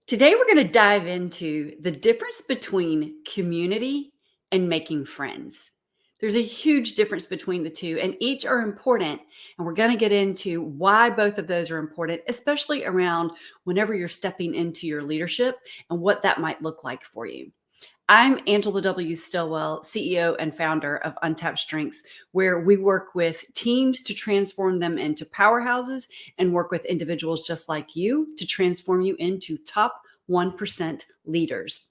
Today, we're going to dive into the difference between community and making friends. There's a huge difference between the two, and each are important. And we're going to get into why both of those are important, especially around whenever you're stepping into your leadership and what that might look like for you. I'm Angela W. Stillwell, CEO and founder of Untapped Strengths, where we work with teams to transform them into powerhouses and work with individuals just like you to transform you into top 1% leaders.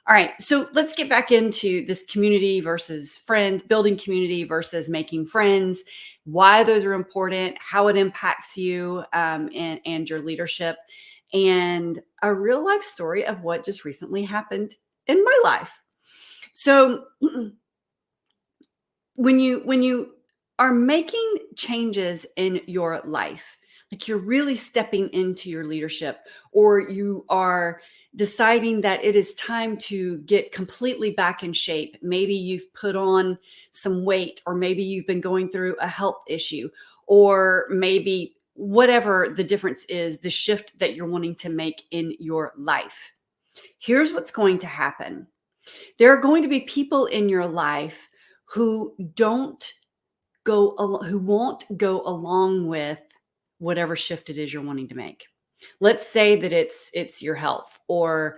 All right, so let's get back into this community versus friends, building community versus making friends, why those are important, how it impacts you and your leadership, and a real life story of what just recently happened in my life. So when you are making changes in your life, like you're really stepping into your leadership, or you are deciding that it is time to get completely back in shape. Maybe you've put on some weight, or maybe you've been going through a health issue, or maybe whatever the difference is, the shift that you're wanting to make in your life. Here's what's going to happen. There are going to be people in your life who who won't go along with whatever shift it is you're wanting to make. Let's say that it's your health, or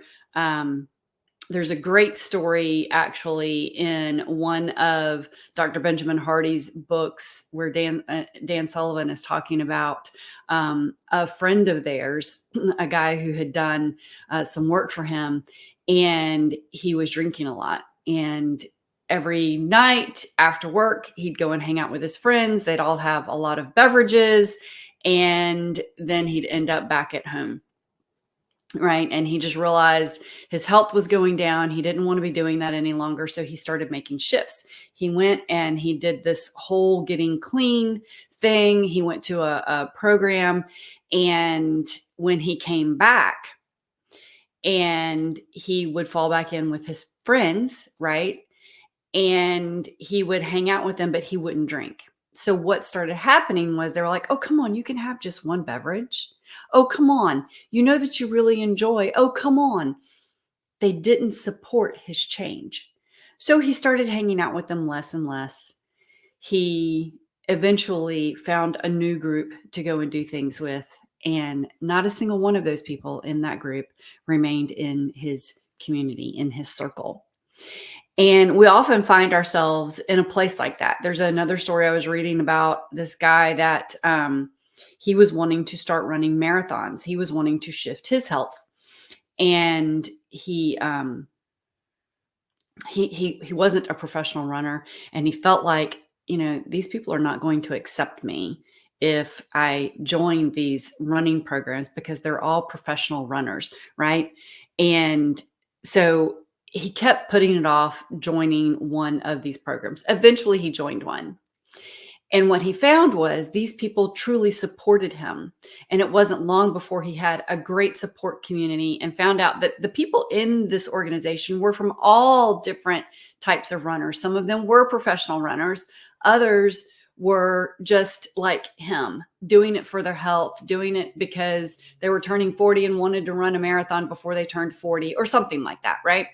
there's a great story actually in one of Dr. Benjamin Hardy's books where Dan Sullivan is talking about a friend of theirs, a guy who had done some work for him, and he was drinking a lot. And every night after work, he'd go and hang out with his friends. They'd all have a lot of beverages, and then he'd end up back at home. Right. And he just realized his health was going down. He didn't want to be doing that any longer. So he started making shifts. He went and he did this whole getting clean thing. He went to a program. And when he came back, and he would fall back in with his friends, right? And he would hang out with them, but he wouldn't drink. So what started happening was they were like, "Oh, come on, you can have just one beverage. Oh, come on. You know that you really enjoy. Oh, come on." They didn't support his change. So he started hanging out with them less and less. He eventually found a new group to go and do things with, and not a single one of those people in that group remained in his community, in his circle. And we often find ourselves in a place like that. There's another story I was reading about this guy that he was wanting to start running marathons. He was wanting to shift his health, and he wasn't a professional runner, and he felt like, these people are not going to accept me if I join these running programs because they're all professional runners, right? And so he kept putting it off joining one of these programs. Eventually, he joined one. And what he found was these people truly supported him. And it wasn't long before he had a great support community, and found out that the people in this organization were from all different types of runners. Some of them were professional runners. Others were just like him, doing it for their health, doing it because they were turning 40 and wanted to run a marathon before they turned 40 or something like that, right?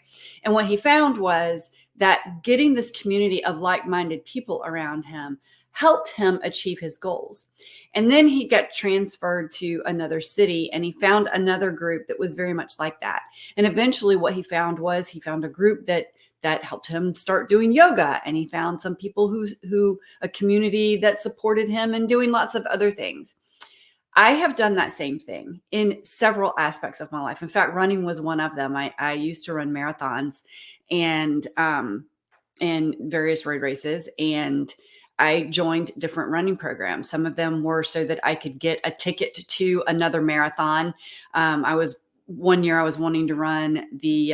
And what he found was that getting this community of like-minded people around him helped him achieve his goals. And then he got transferred to another city, and he found another group that was very much like that. And eventually what he found was he found a group that helped him start doing yoga, and he found some people who a community that supported him and doing lots of other things. I have done that same thing in several aspects of my life. In fact, running was one of them. I used to run marathons and various road races, and I joined different running programs. Some of them were so that I could get a ticket to another marathon. One year I was wanting to run the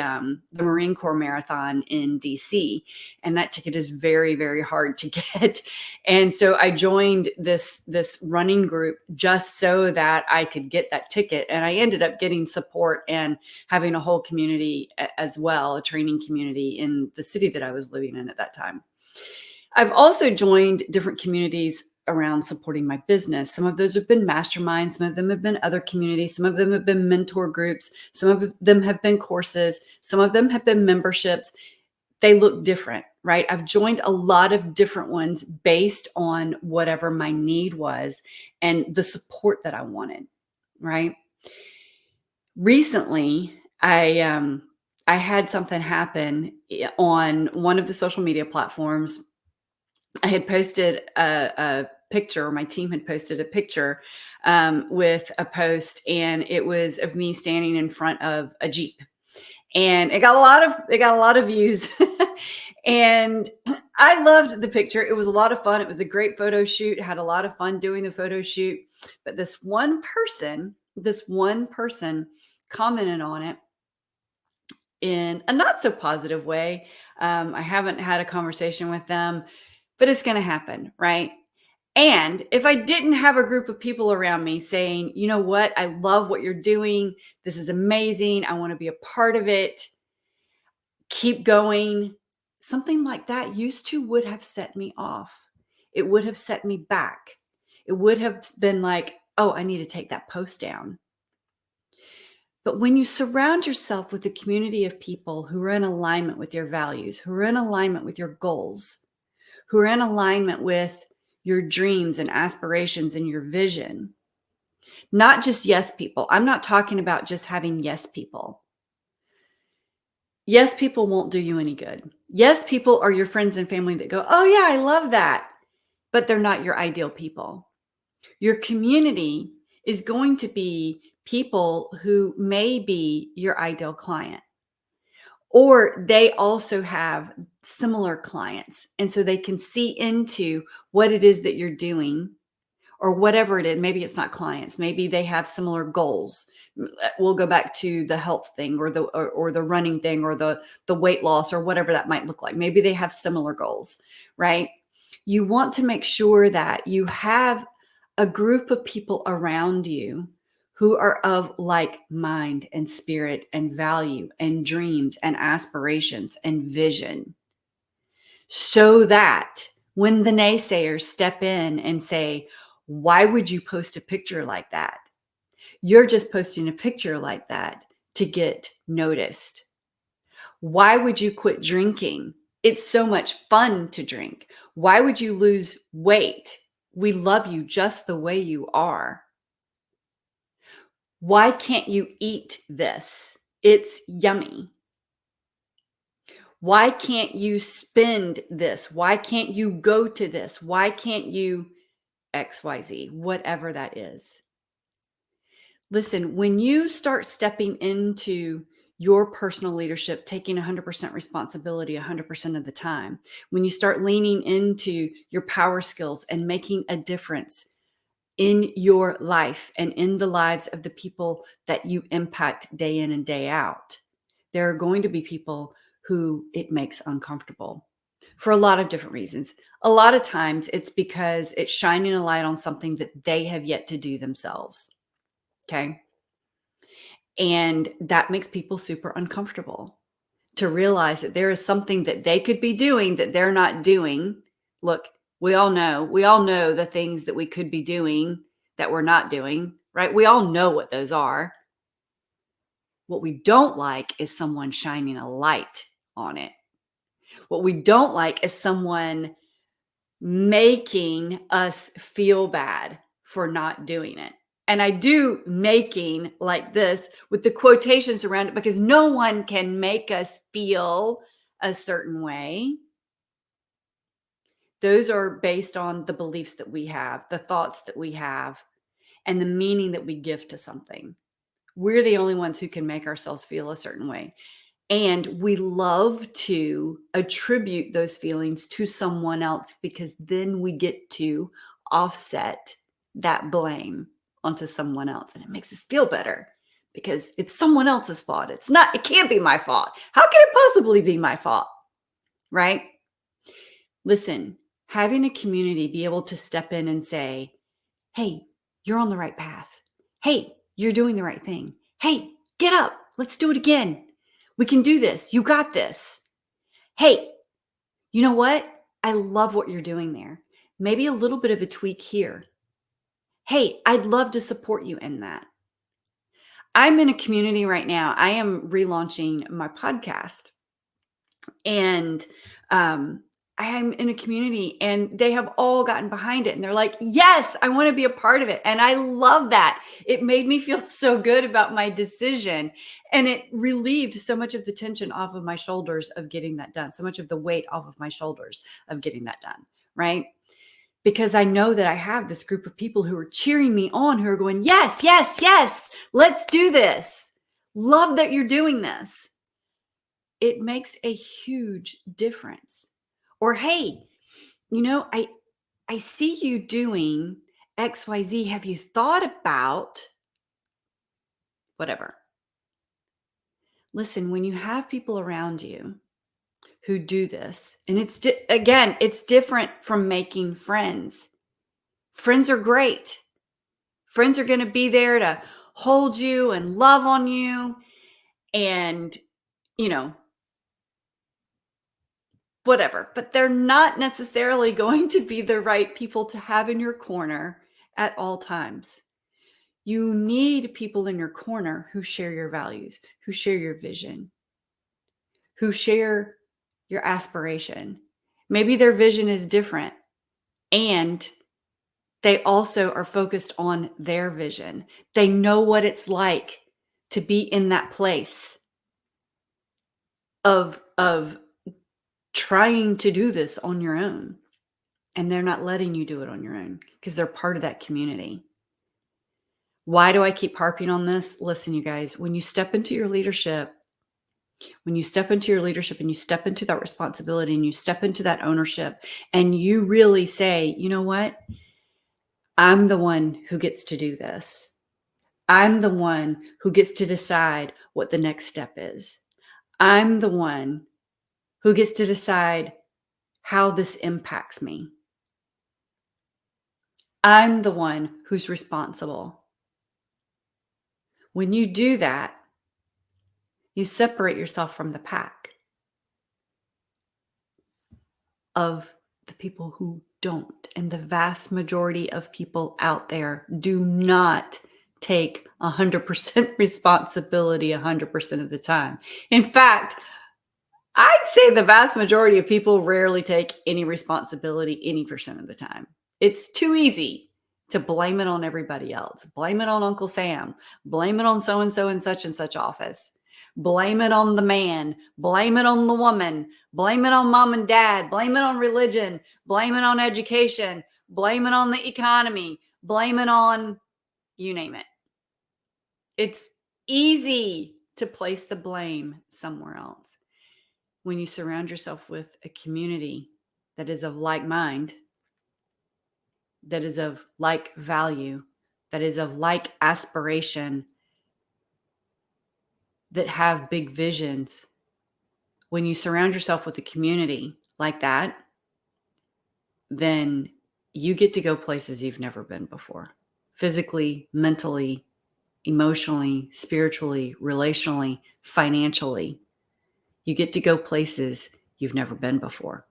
Marine Corps Marathon in DC, and that ticket is very, very hard to get. And so I joined this running group just so that I could get that ticket. And I ended up getting support and having a whole community as well, a training community in the city that I was living in at that time. I've also joined different communities around supporting my business. Some of those have been masterminds. Some of them have been other communities. Some of them have been mentor groups. Some of them have been courses. Some of them have been memberships. They look different, right? I've joined a lot of different ones based on whatever my need was and the support that I wanted, right? Recently, I had something happen on one of the social media platforms. I had posted a picture, or my team had posted a picture with a post, and it was of me standing in front of a Jeep, and it got a lot of views. And I loved the picture. It was a lot of fun. It was a great photo shoot. Had a lot of fun doing the photo shoot. But this one person commented on it in a not so positive way. I haven't had a conversation with them, but it's going to happen, right? And if I didn't have a group of people around me saying, you know what, I love what you're doing. This is amazing. I want to be a part of it. Keep going. Something like that would have set me off. It would have set me back. It would have been like, oh, I need to take that post down. But when you surround yourself with a community of people who are in alignment with your values, who are in alignment with your goals, who are in alignment with your dreams and aspirations and your vision, not just yes people. I'm not talking about just having yes people. Yes people won't do you any good. Yes people are your friends and family that go, oh yeah, I love that. But they're not your ideal people. Your community is going to be people who may be your ideal client, or they also have similar clients. And so they can see into what it is that you're doing, or whatever it is. Maybe it's not clients. Maybe they have similar goals. We'll go back to the health thing, or the running thing, or the weight loss, or whatever that might look like. Maybe they have similar goals, right? You want to make sure that you have a group of people around you who are of like mind and spirit and value and dreams and aspirations and vision, so that when the naysayers step in and say, why would you post a picture like that? You're just posting a picture like that to get noticed. Why would you quit drinking? It's so much fun to drink. Why would you lose weight? We love you just the way you are. Why can't you eat this? It's yummy. Why can't you spend this? Why can't you go to this? Why can't you XYZ, whatever that is? Listen, when you start stepping into your personal leadership, taking 100% responsibility 100% of the time, when you start leaning into your power skills and making a difference in your life and in the lives of the people that you impact day in and day out, there are going to be people who it makes uncomfortable for a lot of different reasons. A lot of times it's because it's shining a light on something that they have yet to do themselves. Okay. And that makes people super uncomfortable to realize that there is something that they could be doing that they're not doing. Look, we all know the things that we could be doing that we're not doing, right? We all know what those are. What we don't like is someone shining a light on it. What we don't like is someone making us feel bad for not doing it. And I do making like this with the quotations around it, because no one can make us feel a certain way. Those are based on the beliefs that we have, the thoughts that we have, and the meaning that we give to something. We're the only ones who can make ourselves feel a certain way. And we love to attribute those feelings to someone else, because then we get to offset that blame onto someone else. And it makes us feel better because it's someone else's fault. It can't be my fault. How can it possibly be my fault? Right? Listen, having a community be able to step in and say, hey, you're on the right path. Hey, you're doing the right thing. Hey, get up. Let's do it again. We can do this. You got this. Hey, you know what? I love what you're doing there. maybe a little bit of a tweak here. Hey, I'd love to support you in that. I'm in a community right now. I am relaunching my podcast, and I'm in a community and they have all gotten behind it and they're like, yes, I want to be a part of it. And I love that. It made me feel so good about my decision. And it relieved so much of the tension off of my shoulders of getting that done, so much of the weight off of my shoulders of getting that done. Right. Because I know that I have this group of people who are cheering me on, who are going, yes, yes, yes, let's do this. Love that you're doing this. It makes a huge difference. Or, hey, I see you doing XYZ. Have you thought about whatever? Listen, when you have people around you who do this, and it's different from making friends. Friends are great. Friends are going to be there to hold you and love on you and, whatever. But they're not necessarily going to be the right people to have in your corner at all times. You need people in your corner who share your values, who share your vision, who share your aspiration. Maybe their vision is different and they also are focused on their vision. They know what it's like to be in that place of trying to do this on your own. And they're not letting you do it on your own because they're part of that community. Why do I keep harping on this? Listen, you guys, when you step into your leadership and you step into that responsibility and you step into that ownership and you really say, you know what? I'm the one who gets to do this. I'm the one who gets to decide what the next step is. I'm the one who gets to decide how this impacts me. I'm the one who's responsible. When you do that, you separate yourself from the pack of the people who don't. And the vast majority of people out there do not take 100% responsibility 100% of the time. In fact, I'd say the vast majority of people rarely take any responsibility any percent of the time. It's too easy to blame it on everybody else. Blame it on Uncle Sam. Blame it on so-and-so in such and such office. Blame it on the man. Blame it on the woman. Blame it on mom and dad. Blame it on religion. Blame it on education. Blame it on the economy. Blame it on you name it. It's easy to place the blame somewhere else. When you surround yourself with a community that is of like mind, that is of like value, that is of like aspiration, that have big visions, when you surround yourself with a community like that, then you get to go places you've never been before. Physically, mentally, emotionally, spiritually, relationally, financially. You get to go places you've never been before.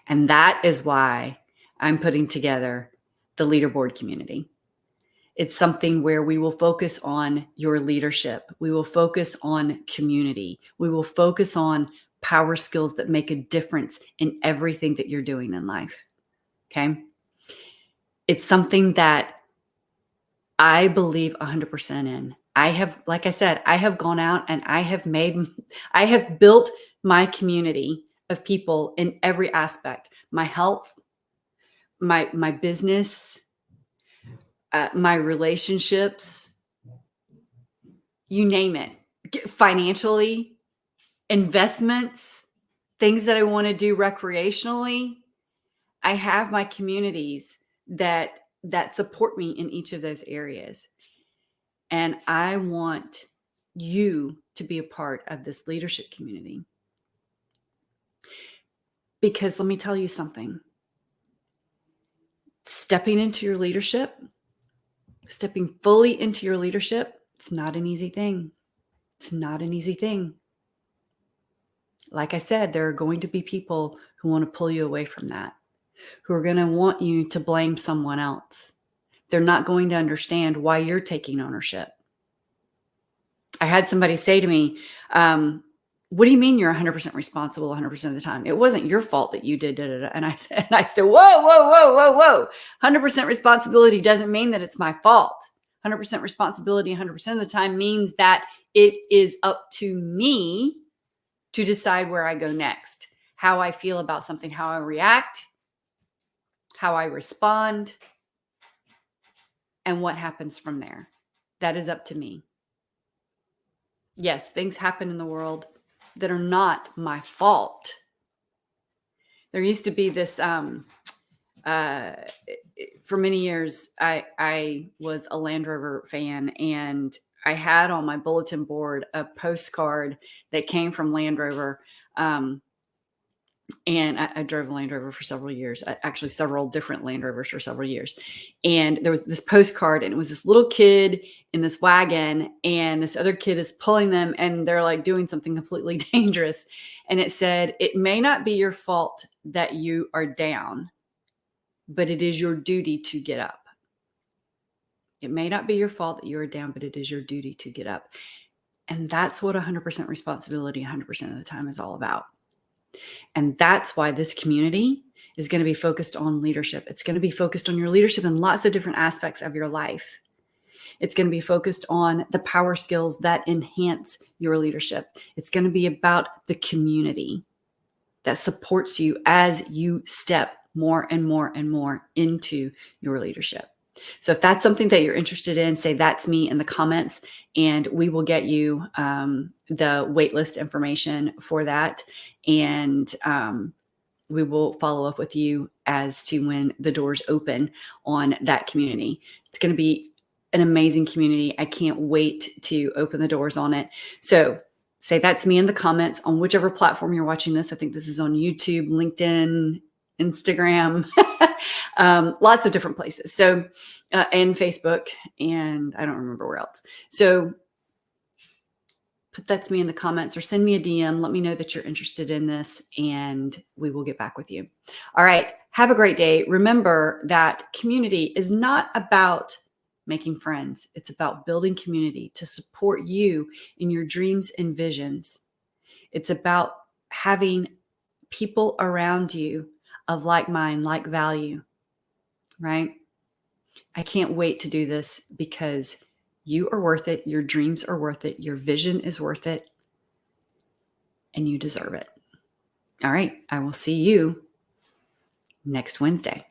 And that is why I'm putting together the leaderboard community. It's something where we will focus on your leadership. We will focus on community. We will focus on power skills that make a difference in everything that you're doing in life. Okay. It's something that I believe 100% in. Like I said, I have gone out and I have built my community of people in every aspect, my health, my business, my relationships, you name it, financially, investments, things that I want to do recreationally. I have my communities that support me in each of those areas. And I want you to be a part of this leadership community. Because let me tell you something. Stepping fully into your leadership, it's not an easy thing. It's not an easy thing. Like I said, there are going to be people who want to pull you away from that. who are going to want you to blame someone else. They're not going to understand why you're taking ownership. I had somebody say to me, what do you mean you're 100% responsible 100% of the time? It wasn't your fault that you did. Da, da, da. And I said, whoa, whoa, whoa, whoa, whoa. 100% responsibility doesn't mean that it's my fault. 100% responsibility 100% of the time means that it is up to me to decide where I go next, how I feel about something, how I react, how I respond, and what happens from there. That is up to me. Yes, things happen in the world that are not my fault. There used to be this, for many years, I was a Land Rover fan, and I had on my bulletin board a postcard that came from Land Rover. And I drove a Land Rover for several years, actually several different Land Rovers for several years. And there was this postcard, and it was this little kid in this wagon, and this other kid is pulling them, and they're like doing something completely dangerous. And it said, "It may not be your fault that you are down, but it is your duty to get up." It may not be your fault that you are down, but it is your duty to get up. And that's what 100% responsibility 100% of the time is all about. And that's why this community is going to be focused on leadership. It's going to be focused on your leadership in lots of different aspects of your life. It's going to be focused on the power skills that enhance your leadership. It's going to be about the community that supports you as you step more and more and more into your leadership. So if that's something that you're interested in, say "that's me" in the comments, and we will get you the waitlist information for that. And we will follow up with you as to when the doors open on that community. It's going to be an amazing community. I can't wait to open the doors on it. So say "that's me" in the comments on whichever platform you're watching this. I think this is on YouTube, LinkedIn, Instagram, lots of different places. So, and Facebook, and I don't remember where else. So put "that's me" in the comments, or send me a DM. Let me know that you're interested in this, and we will get back with you. All right. Have a great day. Remember that community is not about making friends. It's about building community to support you in your dreams and visions. It's about having people around you of like mind, like value, right? I can't wait to do this because you are worth it. Your dreams are worth it. Your vision is worth it. And you deserve it. All right. I will see you next Wednesday.